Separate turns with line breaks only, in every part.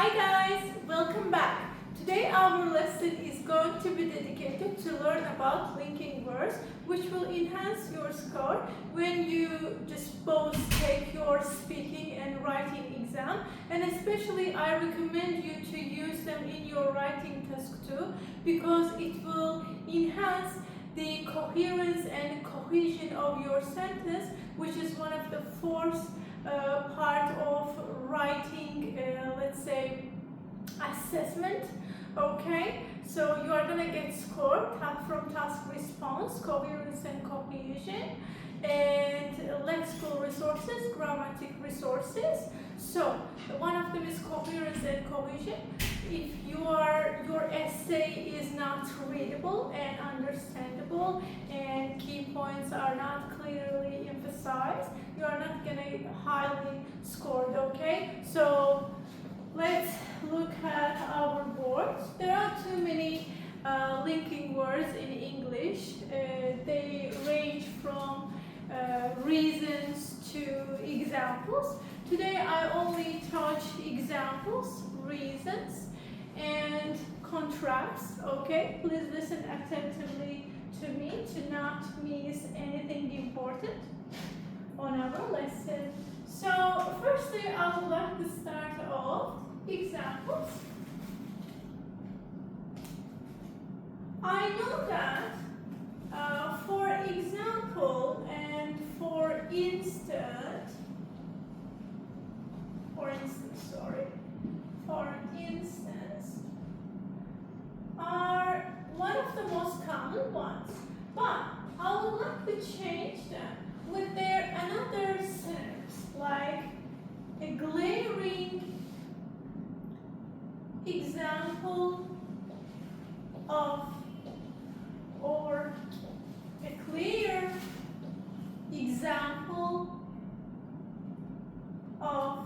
Hi guys, welcome back. Today our lesson is going to be dedicated to learn about linking words, which will enhance your score when you just both take your speaking and writing exam. And especially I recommend you to use them in your writing task too, because it will enhance the coherence and cohesion of your sentence, which is one of the fourth part of writing, let's say, assessment. Okay, so you are gonna get score from task response, coherence and cohesion, and lexical resources, grammatic resources. So one of them is coherence and cohesion. If your essay is not readable and understandable and key points are not clearly emphasized, you are not gonna highly scored. Okay, so let's look at our boards. There are too many linking words in English. They range from reasons to examples. Today I only touch examples, reasons, and contrasts. Okay, please listen attentively to me to not miss anything important on our lesson. So firstly, I would like to start off examples. I know that for example and for instance, are one of the most common ones, but I would like to change them with their another sentence, like a glaring example of, or a clear example of,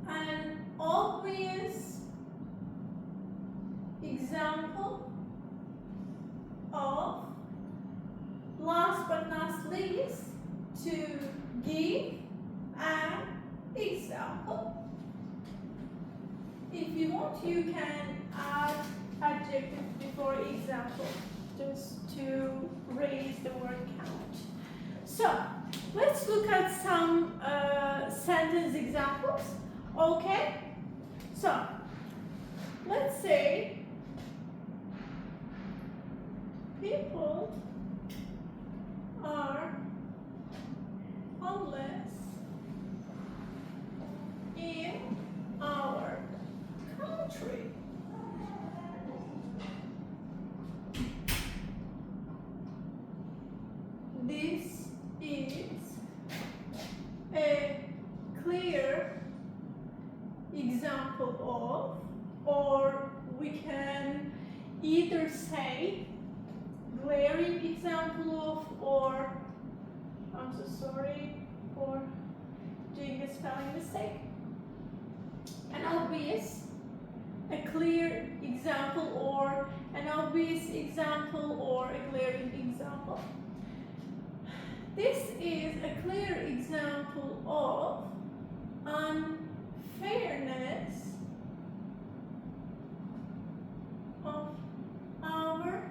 an obvious example of, last but not least, to give an example. If you want, you can add adjective before example, just to raise the word count. So let's look at some sentence examples. Okay, so let's say people are homeless in our country. This is a clear example of, or we can either say glaring example of, or I'm so sorry for doing a spelling mistake. An obvious, a clear example, or an obvious example, or a glaring example. This is a clear example of unfairness of our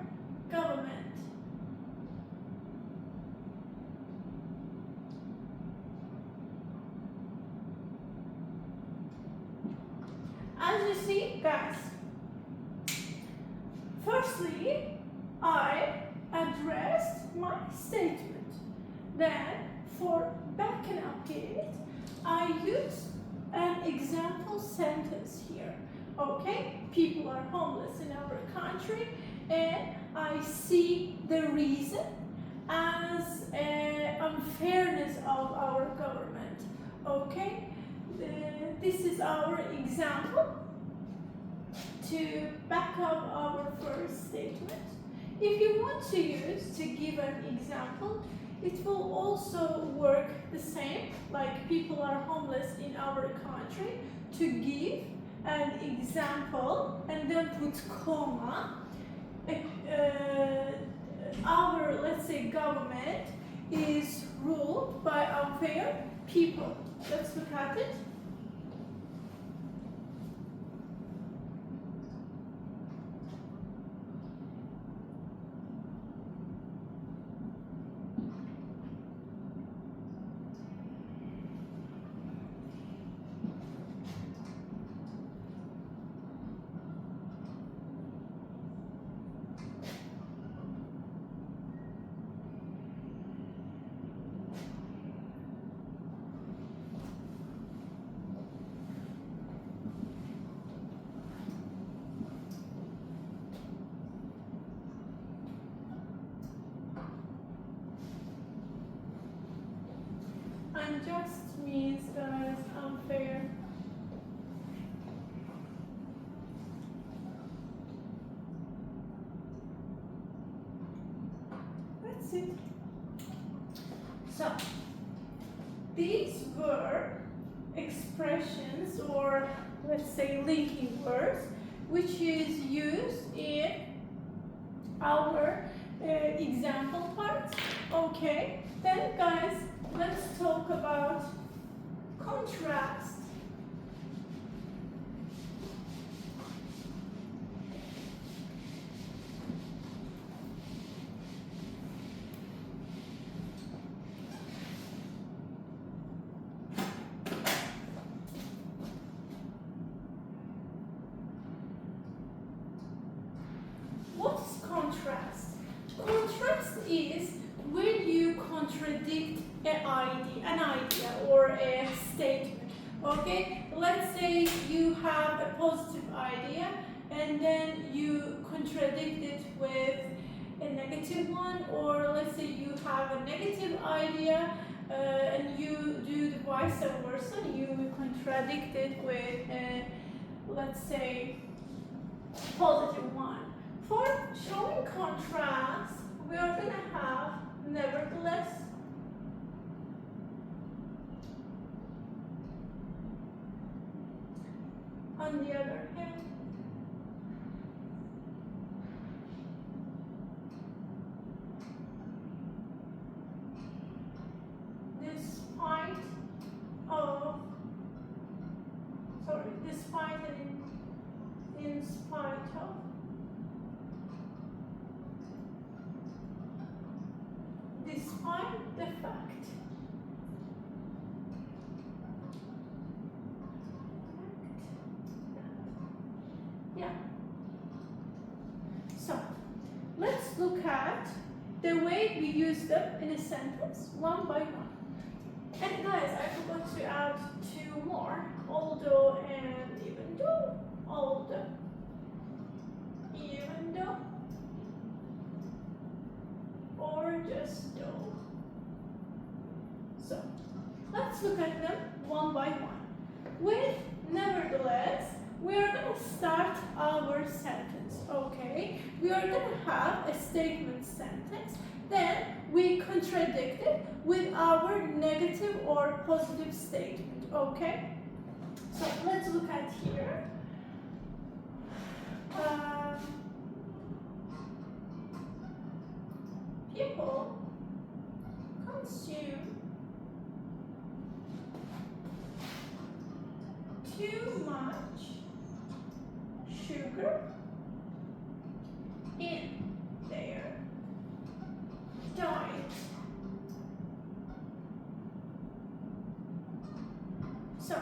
government. As you see, guys, firstly, I addressed my statement. Then, for backing up it, I use an example sentence here. Okay, people are homeless in our country, and I see the reason as unfairness of our government. Okay, this is our example to back up our first statement. If you want to use to give an example, it will also work the same, like people are homeless in our country, to give an example and then put comma. Our, let's say, government is ruled by unfair people. Let's look at it. unjust means, guys, unfair. That's it. So, these were expressions, or let's say linking words, which is used in our example part. Okay, then guys, let's talk about contrast. What is contrast? Contrast is when you contradict an idea or a statement. Okay, let's say you have a positive idea and then you contradict it with a negative one, or let's say you have a negative idea and you do the vice versa, you contradict it with a, let's say, positive one. For showing contrast, we are going to have nevertheless, on the other hand, despite of, despite and in spite of, despite the fact. Yeah. So, let's look at the way we use them in a sentence, one by one. And guys, I forgot to add two more, although and even though, although, even though, or just though. So, let's look at them one by one. With nevertheless, we are going to start our sentence, okay? We are going to have a statement sentence, then we contradict it with our negative or positive statement, okay? So, let's look at here. People consume too much sugar in their diet. So,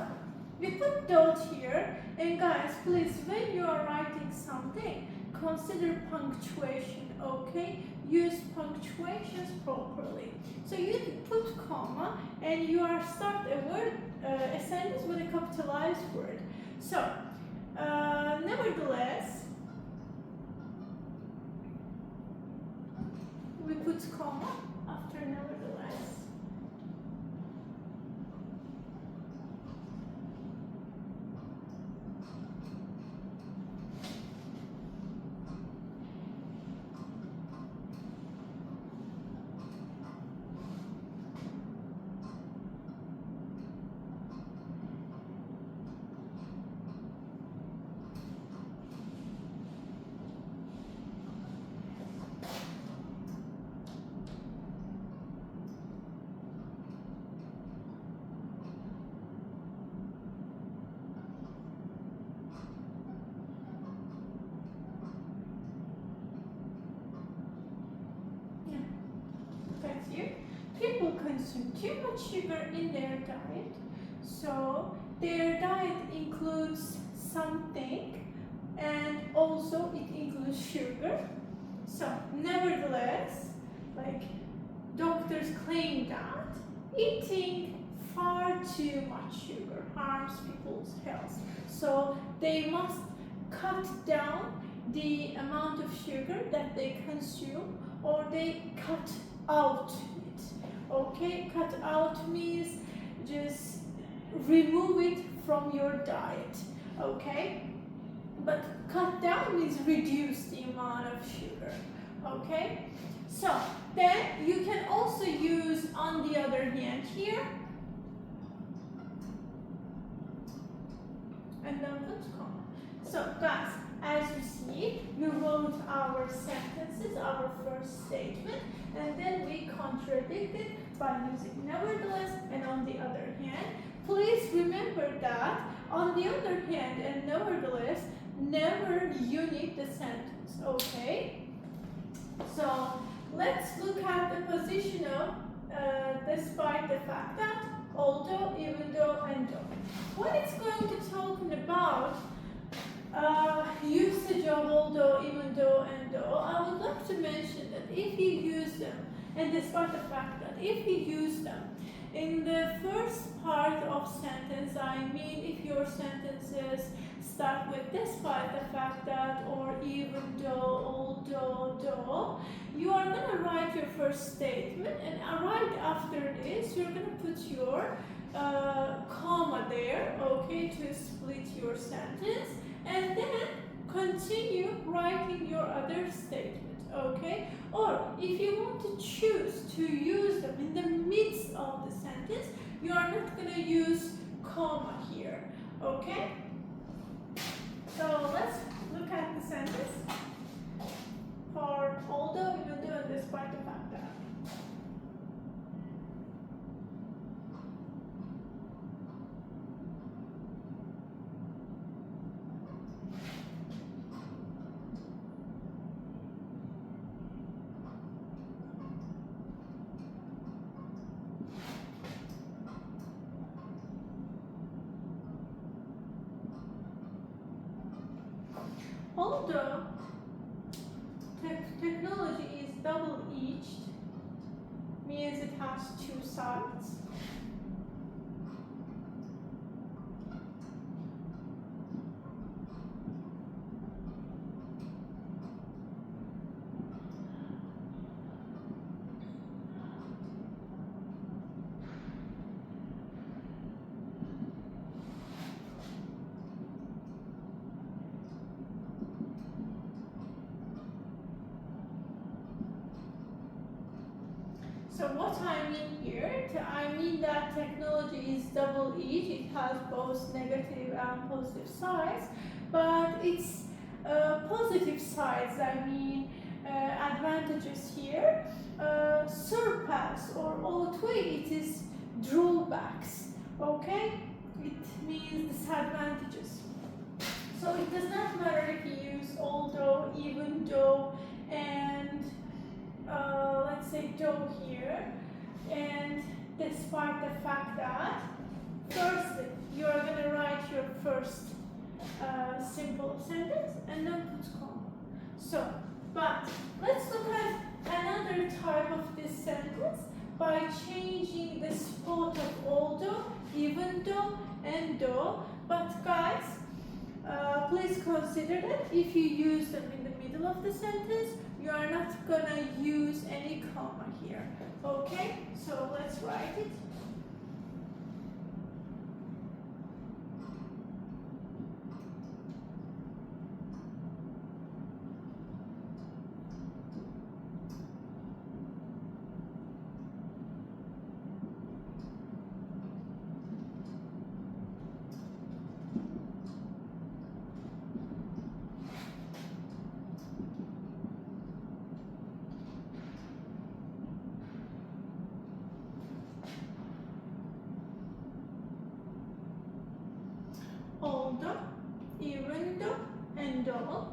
we put dot here, and guys, please, when you are writing something, consider punctuation, okay? Use punctuations properly. So you put comma, and you are start a word, a sentence with a capitalized word. So, nevertheless, we put comma after nevertheless. People consume too much sugar in their diet, so their diet includes something, and also it includes sugar. So nevertheless, like doctors claim that eating far too much sugar harms people's health, so they must cut down the amount of sugar that they consume, or they cut out it. Okay, cut out means just remove it from your diet, okay? But cut down means reduce the amount of sugar, okay? So then you can also use on the other hand here, and then put comma. So guys, as you see, we wrote our sentences, our first statement, and then we contradicted by using nevertheless and on the other hand. Please remember that on the other hand and nevertheless never unit the sentence, okay? So let's look at the position of despite the fact that, although, even though, and though. When it's going to talking about usage of although, even though, and though, I would like to mention that if you use them, and despite the fact that if you use them in the first part of sentence, I mean if your sentences start with despite the fact that, or even though, although, though, you are going to write your first statement, and right after this you're going to put your comma there, okay, to split your sentence, and then continue writing your other statement, okay? Or if you want to choose to use them in the midst of the sentence, you are not going to use comma here, okay? So let's look at the sentence for although, even though, and despite the fact that. Although technology is double-edged, means it has two sides. So what I mean here, I mean that technology is double-edged. It has both negative and positive sides, but its positive sides, I mean advantages here, surpass or outweigh its drawbacks, okay? It means disadvantages. So it does not matter if you use although, even though, and let's say though here, and despite the fact that, firstly, you are going to write your first simple sentence and then put comma. So, but let's look at another type of this sentence by changing the spot of although, even though, and though. But guys, please consider that if you use them in the middle of the sentence, you are not gonna use any comma here, okay? So let's write it. Although, even though, and though.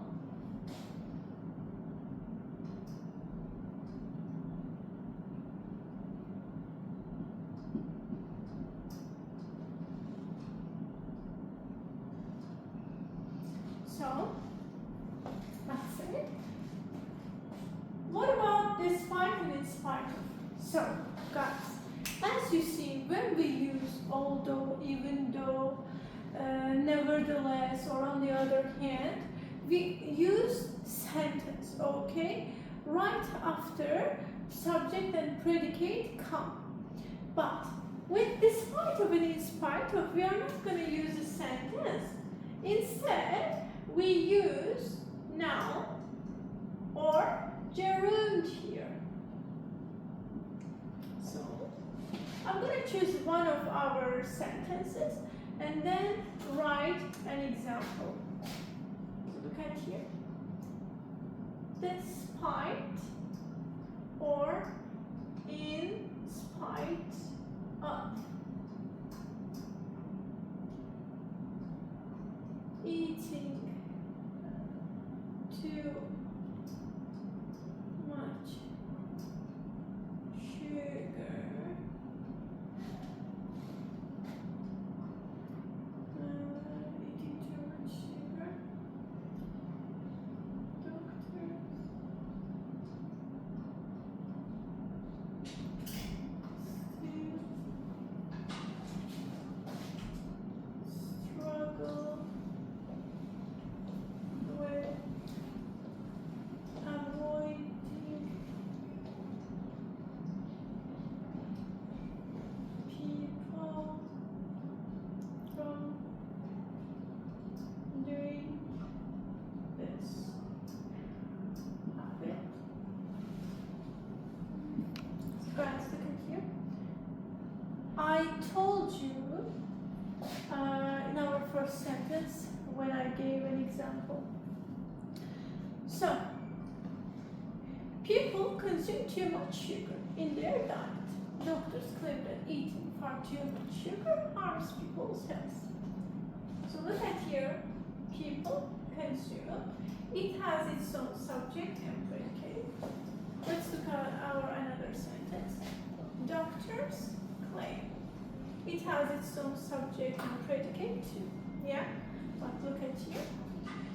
So, that's it. What about despite and in spite of? So, guys, as you see, when we use although, even though, nevertheless, or on the other hand, we use sentence, okay? Right after subject and predicate come. But With despite of and in spite of, we are not going to use a sentence. Instead, we use noun or gerund here. So, I'm going to choose one of our sentences and then write an example. Look at here. Despite or in spite of eating too much sugar, eating too much sugar, doctors struggle with avoiding people from doing this habit. Guys, look at here. I told you in our first sentence when I gave an example. So, people consume too much sugar in their diet. Doctors claim that eating far too much sugar harms people's health. So look at here, people consume. It has its own subject and predicate. Let's look at our another sentence. Doctors claim. It has its own subject and predicate too. Yeah? But look at here.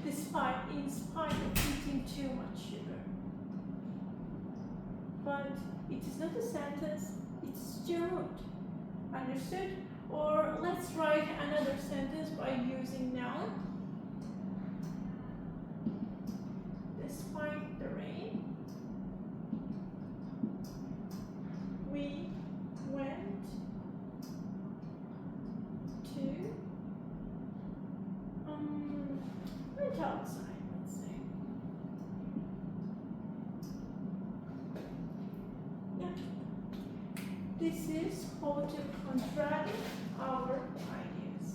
Despite, in spite of eating too much sugar. But it is not a sentence, it's gerund. Understood? Or let's write another sentence by using noun. Despite the rain, we went outside, let's say. Yeah. This is how to contradict our ideas.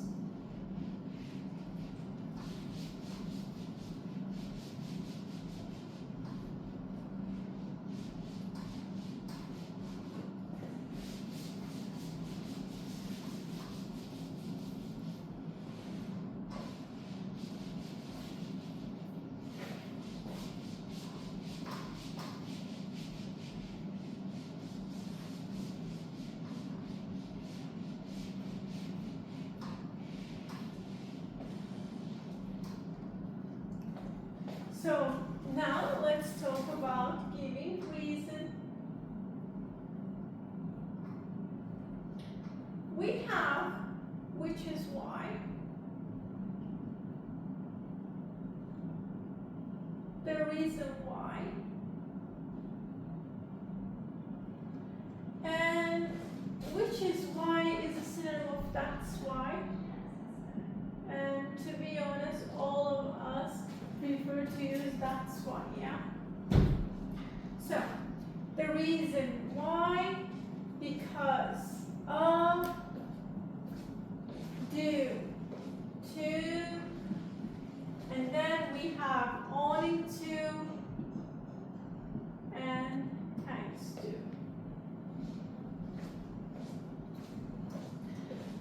So now let's talk about giving reason. We have which is why. The reason why. And which is why is a synonym of that's why. And to be honest, all of us prefer to use that's why, yeah? So, the reason why, because of, due to, and then we have owing to, and thanks to.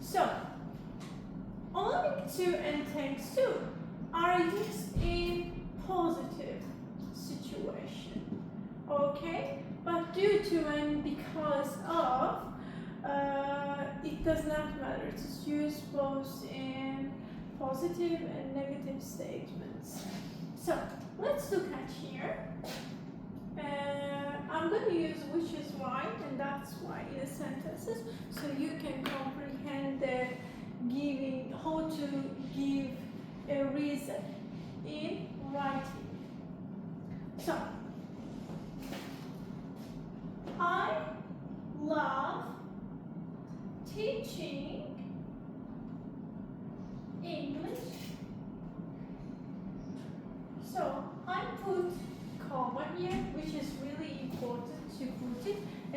So, owing to and thanks to are used in positive situation, okay? But due to and because of, it does not matter. It's used both in positive and negative statements. So let's look at here. I'm going to use which is why and that's why in the sentences, so you can comprehend the giving, how to give a reason in writing. So, I love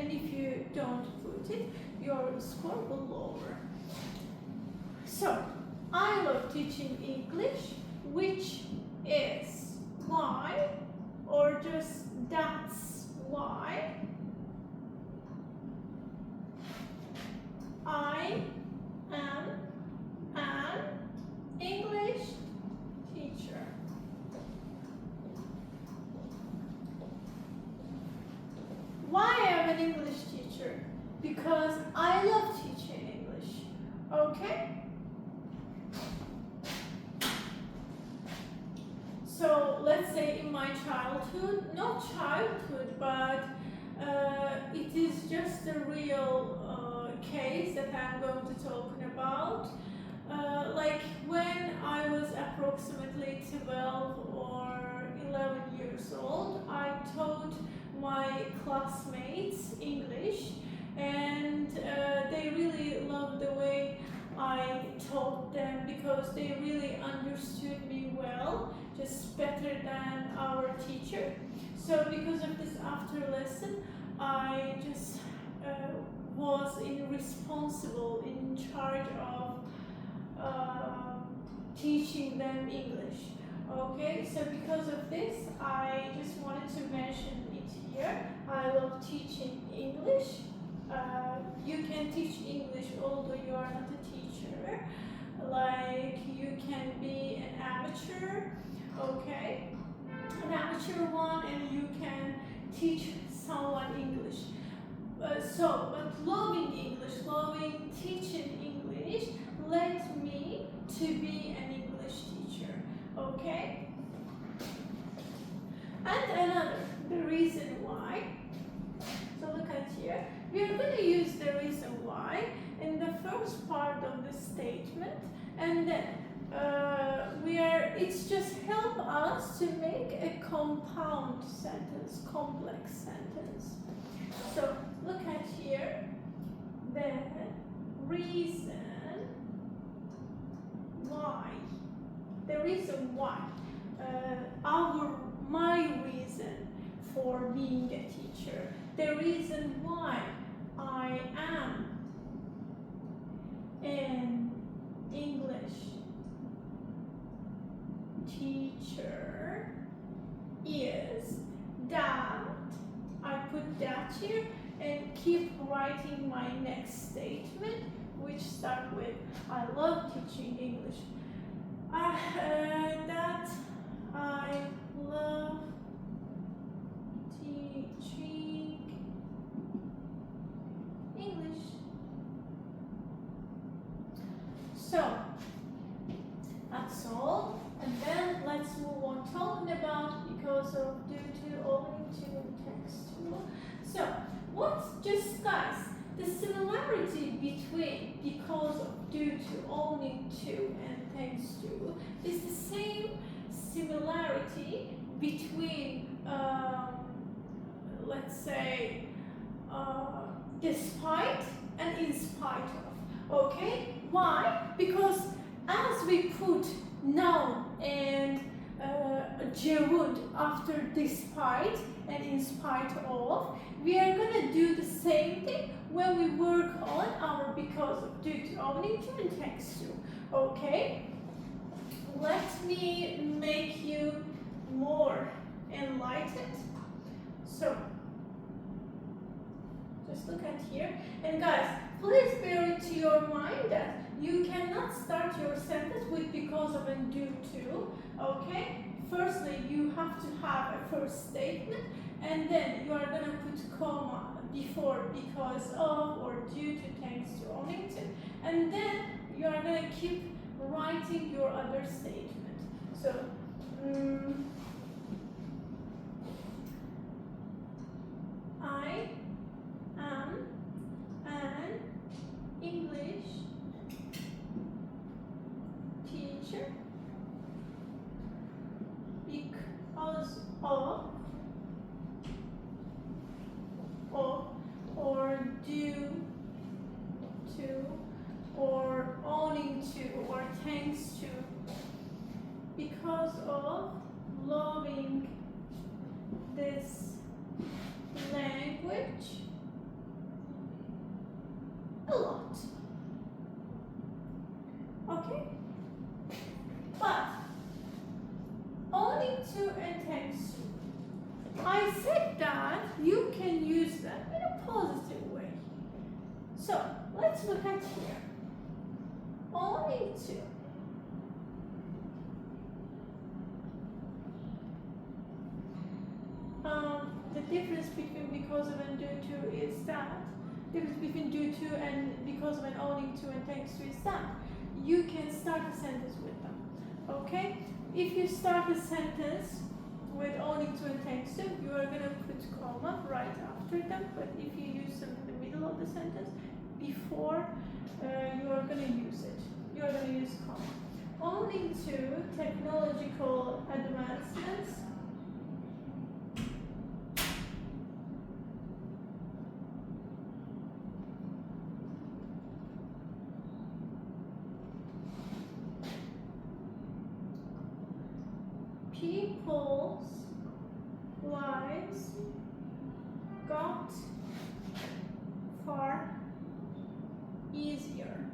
and if you don't put it, your score will lower. So, I love teaching English, which is why, or just that's why I am an English teacher. Why I am an English teacher? Because I love teaching English. Okay? So let's say in my childhood, not childhood, but it is just a real case that I'm going to talk about. Like when I was approximately 12 or 11 years old, I taught my classmates English, and they really loved the way I taught them because they really understood me well, just better than our teacher. So because of this after lesson, I just was responsible, in charge of teaching them English. Okay, so because of this, I just wanted to mention it here. I love teaching English. You can teach English although you are not a teacher. Like you can be an amateur, okay? An amateur one, and you can teach someone English. But loving English, loving teaching English led me to be an English teacher, okay? And the reason why, so look at here, we are going to use the reason why in the first part of the statement, and then it's just help us to make a compound sentence, complex sentence. So look at here, the reason why, the reason why, my reason for being a teacher, the reason why I am an English teacher is that, I put that here and keep writing my next statement, which start with I love teaching English. That I love teaching English. So that's all, and then let's move on talking about because of due to, owing to, and thanks to. So what's just guys, the similarity between because of, due to, owing to, and thanks to is the same similarity between let's say despite and in spite of. Okay, why? Because as we put noun and gerund after despite and in spite of, we are gonna do the same thing when we work on our because of, due to, owing to, and thanks to. Okay, let me make you more enlightened. So just look at here, and guys, please bear it to your mind that you cannot start your sentence with because of and due to. Okay, firstly you have to have a first statement, and then you are going to put comma before because of or due to, thanks to, owing to, and then you are going to keep writing your other statement. So I am an English teacher because of or due to or owing to or thanks to, because of loving this language a lot. Okay? But owning to and thanks to, I said that you can use them in a positive way. So let's look at here. Owning to. The difference between because of and due to is that difference between due to and because of and owning to and thanks to is that you can start a sentence with them. Okay? If you start a sentence with owning to and thanks to, you are going to put comma right after them, but if you use them in the middle of the sentence, before you are going to use it. You are going to use comma. Owning to technological advancements, people's lives got far easier,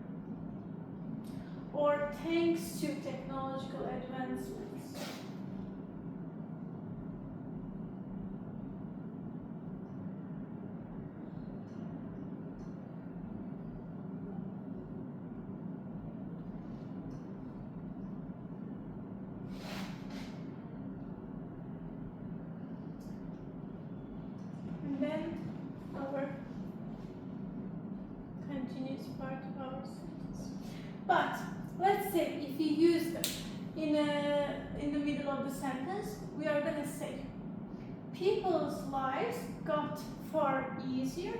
or thanks to technological advancements. And then our continuous part of our sentence. But let's say if you use them in the middle of the sentence, we are going to say people's lives got far easier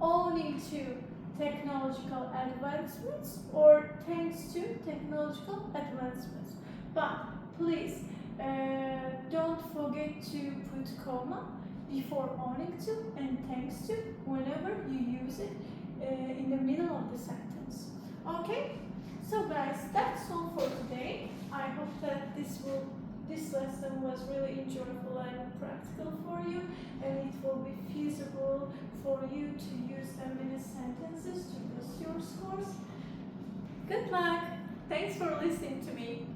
owing to technological advancements or thanks to technological advancements. But please don't forget to put comma before owing to and thanks to whenever you use it in the middle of the sentence. Okay? So guys, that's all for today. I hope that this lesson was really enjoyable and practical for you, and it will be feasible for you to use them in the sentences to boost your scores. Good luck! Thanks for listening to me.